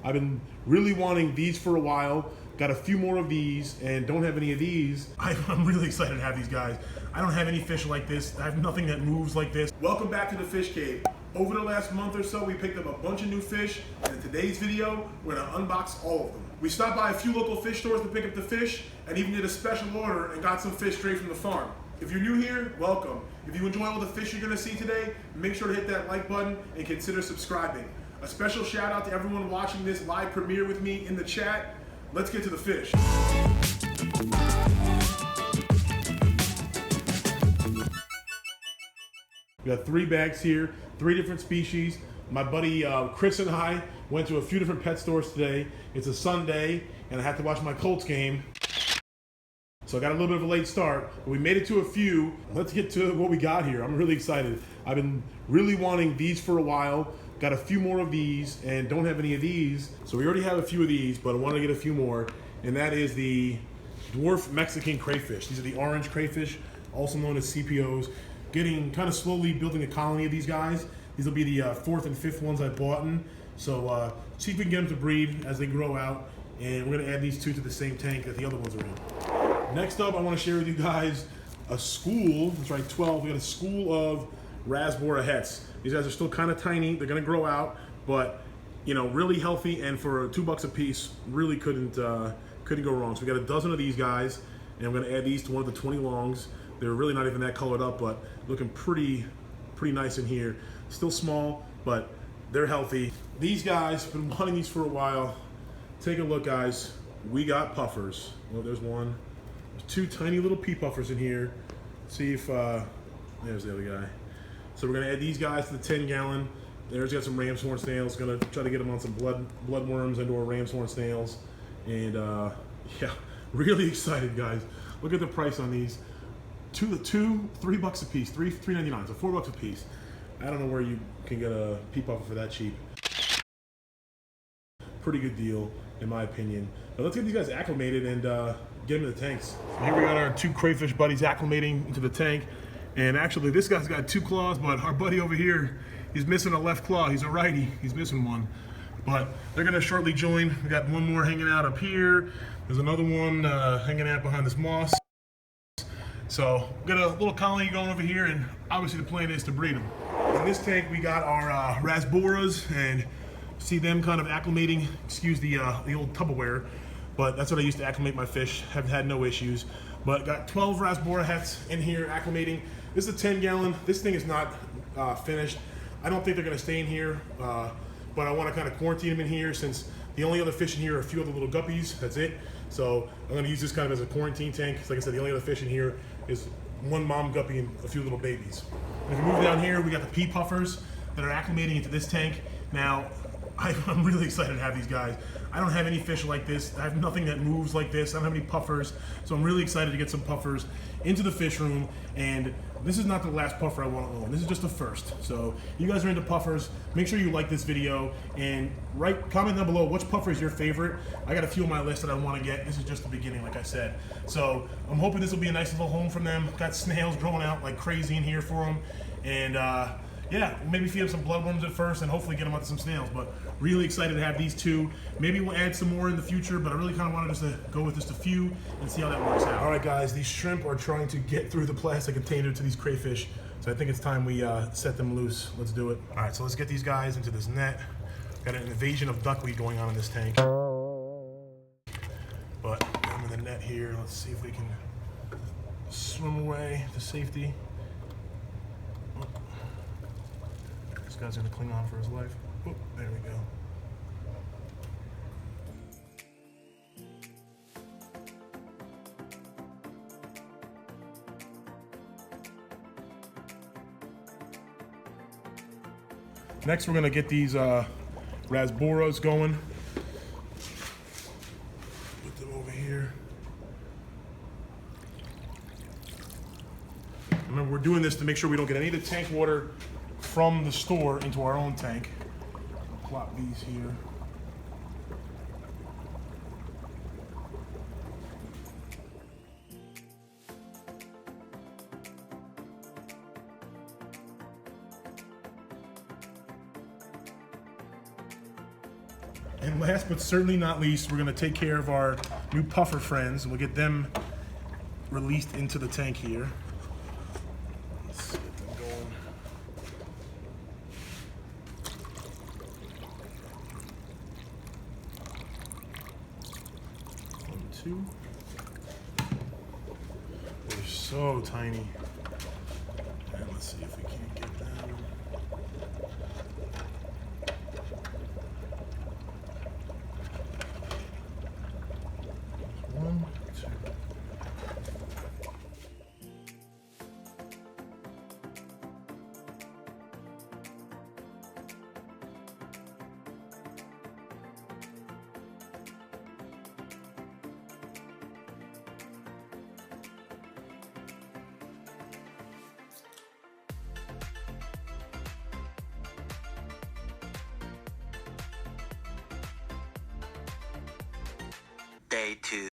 I've been really wanting these for a while. Got a few more of these and don't have any of these. I'm really excited to have these guys. I don't have any fish like this. I have nothing that moves like this. Welcome back to the Fish Cave. Over the last month or so, we picked up a bunch of new fish, and in today's video, we're gonna unbox all of them. We stopped by a few local fish stores to pick up the fish, and even did a special order and got some fish straight from the farm. If you're new here, welcome. If you enjoy all the fish you're gonna see today, make sure to hit that like button and consider subscribing. A special shout out to everyone watching this live premiere with me in the chat. Let's get to the fish. We got 3 bags here, 3 different species. My buddy Chris and I went to a few different pet stores today. It's a Sunday, and I had to watch my Colts game. So I got a little bit of a late start, but we made it to a few. Let's get to what we got here. I'm really excited. I've been really wanting these for a while. Got a few more of these and don't have any of these. So we already have a few of these, but I want to get a few more. And that is the Dwarf Mexican crayfish. These are the orange crayfish, also known as CPOs. Getting kind of slowly building a colony of these guys. These will be the 4th and 5th ones I bought in. So see if we can get them to breed as they grow out. And we're gonna add these 2 to the same tank that the other ones are in. Next up, I wanna share with you guys a school, that's right, 12. We got a school of Rasbora hets. These guys are still kind of tiny. They're gonna grow out, but you know, really healthy, and for $2 a piece, really couldn't go wrong. So we got a dozen of these guys, and we're gonna add these to one of the 20 longs. They're really not even that colored up, but looking pretty nice in here. Still small, but they're healthy. These guys, been wanting these for a while. Take a look, guys. We got puffers. Well, there's one. There's 2 tiny little pea puffers in here. See if, there's the other guy. So we're gonna add these guys to the 10-gallon. There's got some ram's horn snails. Gonna try to get them on some bloodworms and or ram's horn snails. And yeah, really excited, guys. Look at the price on these. $3 a piece, $3.99, so $4 a piece. I don't know where you can get a pea puffer for that cheap. Pretty good deal, in my opinion. But let's get these guys acclimated and get them in the tanks. So here we got our 2 crayfish buddies acclimating into the tank. And actually, this guy's got 2 claws, but our buddy over here, he's missing a left claw. He's a righty. He's missing one. But they're gonna shortly join. We got one more hanging out up here. There's another one hanging out behind this moss. So we got a little colony going over here, and obviously the plan is to breed them. In this tank, we got our Rasboras, and see them kind of acclimating. Excuse the old Tupperware, but that's what I used to acclimate my fish. Have had no issues. But got 12 Rasbora hets in here acclimating. This is a 10-gallon. This thing is not finished. I don't think they're gonna stay in here, but I want to kind of quarantine them in here since the only other fish in here are a few other little guppies. That's it. So I'm gonna use this kind of as a quarantine tank. Because like I said, the only other fish in here is one mom guppy and a few little babies. And if we move down here, we got the Pea Puffers that are acclimating into this tank. Now, I'm really excited to have these guys. I don't have any fish like this. I have nothing that moves like this. I don't have any puffers. So I'm really excited to get some puffers into the fish room. And this is not the last puffer I want to own. This is just the first. So you guys are into puffers. Make sure you like this video and comment down below which puffer is your favorite. I got a few on my list that I want to get. This is just the beginning, like I said. So I'm hoping this will be a nice little home from them. Got snails growing out like crazy in here for them. And yeah, maybe feed them some bloodworms at first and hopefully get them onto some snails. But really excited to have these 2. Maybe we'll add some more in the future, but I really kind of wanted us to go with just a few and see how that works out. All right, guys, these shrimp are trying to get through the plastic container to these crayfish. So I think it's time we set them loose. Let's do it. All right, so let's get these guys into this net. Got an invasion of duckweed going on in this tank. But I'm in the net here. Let's see if we can swim away to safety. This guy's gonna cling on for his life. Oh, there we go. Next, we're gonna get these Rasboras going. Put them over here. Remember, we're doing this to make sure we don't get any of the tank water from the store into our own tank. Plop these here. And last but certainly not least, we're gonna take care of our new puffer friends. We'll get them released into the tank here. Let's get them going. One, two. They're so tiny. And let's see if we can't get them. One, two. Day 2.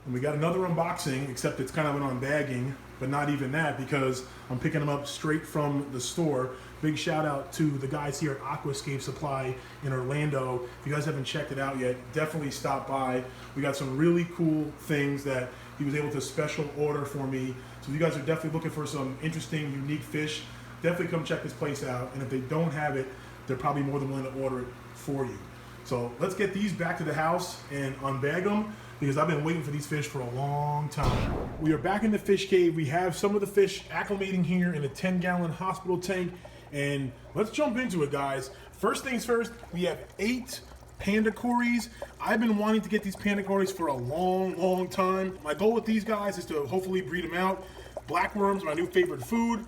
And we got another unboxing, except it's kind of an unbagging, but not even that because I'm picking them up straight from the store. Big shout out to the guys here at Aquascape Supply in Orlando. If you guys haven't checked it out yet, definitely stop by. We got some really cool things that he was able to special order for me. So if you guys are definitely looking for some interesting, unique fish, definitely come check this place out. And if they don't have it, they're probably more than willing to order it for you. So let's get these back to the house and unbag them, because I've been waiting for these fish for a long time. We are back in the fish cave. We have some of the fish acclimating here in a 10-gallon hospital tank, and let's jump into it, guys. First things first, we have 8 Panda Corys. I've been wanting to get these Panda Corys for a long time. My goal with these guys is to hopefully breed them out. Blackworms are my new favorite food.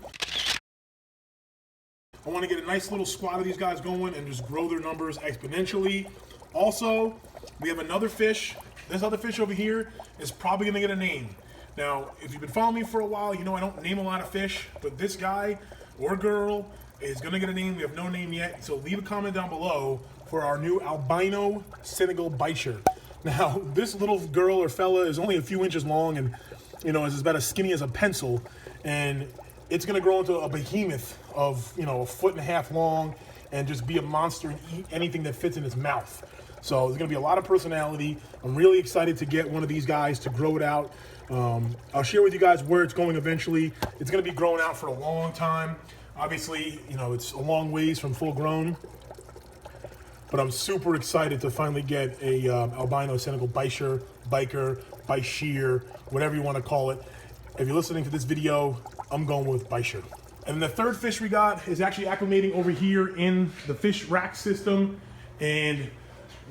I want to get a nice little squad of these guys going and just grow their numbers exponentially. Also, we have another fish. This other fish over here is probably gonna get a name. Now, if you've been following me for a while, you know I don't name a lot of fish, but this guy or girl is gonna get a name. We have no name yet, so leave a comment down below for our new albino Senegal bicher. Now, this little girl or fella is only a few inches long and, you know, is about as skinny as a pencil, and it's gonna grow into a behemoth of, you know, 1.5 feet long and just be a monster and eat anything that fits in its mouth. So there's gonna be a lot of personality. I'm really excited to get one of these guys to grow it out. I'll share with you guys where it's going eventually. It's gonna be growing out for a long time. Obviously, you know, it's a long ways from full grown, but I'm super excited to finally get a albino Senegal bicher, biker, bichir, whatever you wanna call it. If you're listening to this video, I'm going with bicher. And the third fish we got is actually acclimating over here in the fish rack system. And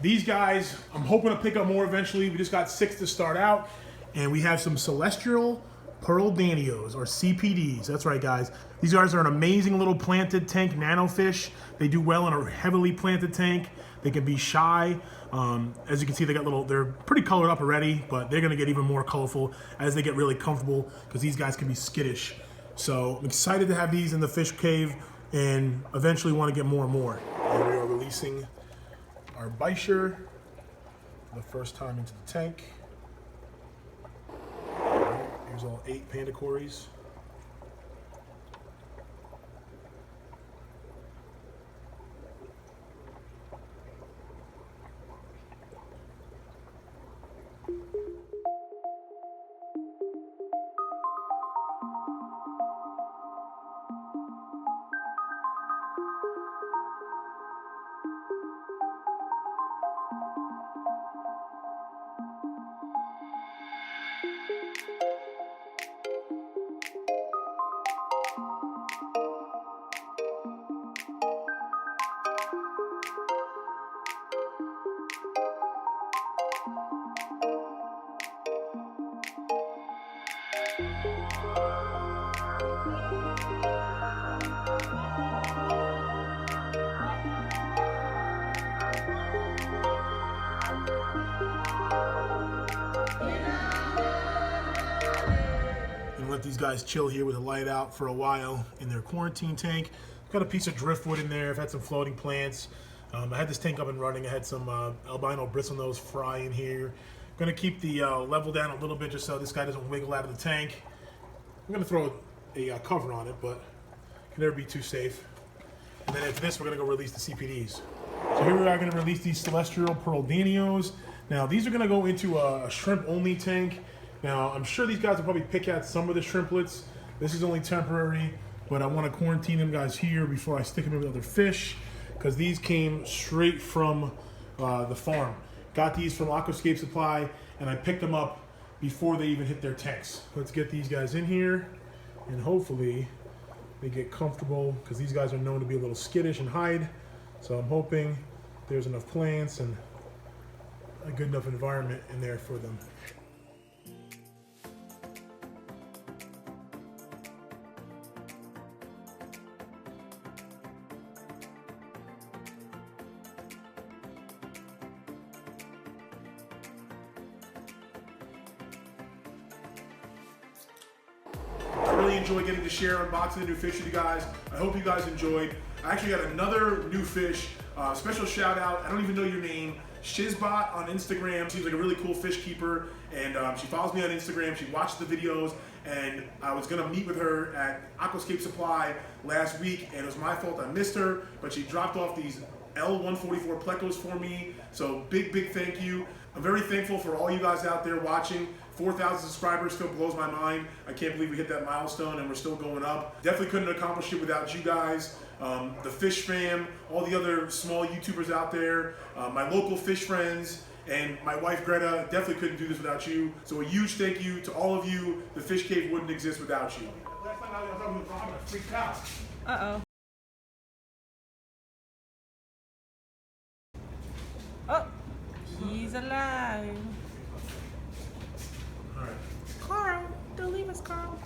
these guys, I'm hoping to pick up more eventually. We just got 6 to start out. And we have some celestial pearl Danios, or CPDs. That's right, guys. These guys are an amazing little planted tank nano fish. They do well in a heavily planted tank. They can be shy. As you can see, they're pretty colored up already, but they're gonna get even more colorful as they get really comfortable, because these guys can be skittish. So I'm excited to have these in the fish cave and eventually want to get more and more. And we are releasing our bicher the first time into the tank. Here's all 8 Panda Corys. Let these guys chill here with the light out for a while in their quarantine tank. Got a piece of driftwood in there. I've had some floating plants. I had this tank up and running. I had some albino bristlenose fry in here. Gonna keep the level down a little bit just so this guy doesn't wiggle out of the tank. I'm gonna throw a cover on it, but can never be too safe. And then after this, we're gonna go release the CPDs. So here we are gonna release these Celestial Pearl Danios. Now these are gonna go into a shrimp only tank. Now I'm sure these guys will probably pick out some of the shrimplets. This is only temporary, but I wanna quarantine them guys here before I stick them in with other fish, because these came straight from the farm. Got these from Aquascape Supply, and I picked them up before they even hit their tanks. Let's get these guys in here, and hopefully they get comfortable, because these guys are known to be a little skittish and hide. So I'm hoping there's enough plants and a good enough environment in there for them. I really enjoy getting to share unboxing the new fish with you guys. I hope you guys enjoyed. I actually got another new fish. Special shout out, I don't even know your name, Shizbot on Instagram. Seems like a really cool fish keeper, and she follows me on Instagram. She watched the videos, and I was gonna meet with her at Aquascape Supply last week, and it was my fault, I missed her, but she dropped off these L144 plecos for me. So big thank you. I'm very thankful for all you guys out there watching. 4,000 subscribers still blows my mind. I can't believe we hit that milestone and we're still going up. Definitely couldn't accomplish it without you guys. The Fish Fam, all the other small YouTubers out there, my local fish friends, and my wife Greta. Definitely couldn't do this without you. So a huge thank you to all of you. The Fish Cave wouldn't exist without you. Last time I was talking to I'm gonna freak out. Uh-oh. Oh, he's alive. All right. Carl, don't leave us, Carl.